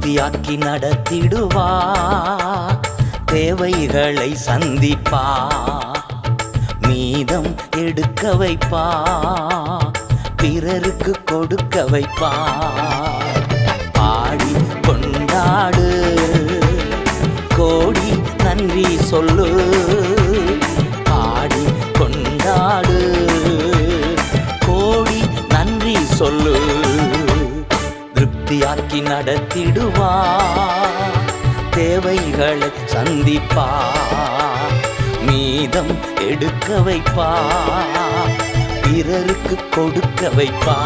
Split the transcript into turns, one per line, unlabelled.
திருப்தியாக்கி நடத்திடுவா, தேவைகளை சந்திப்பா, மீதம் எடுக்க வைப்பா, பிறருக்கு கொடுக்க வைப்பா. பாடி கொண்டாடு, கோடி நன்றி சொல்லு. பாடி கொண்டாடு, கோடி நன்றி சொல்லு. திருப்தியாக்கி நடத்திடுவா, தேவைகளை சந்திப்பா, மீதம் எடுக்க வைப்பா, பிறருக்கு கொடுக்க வைப்பா.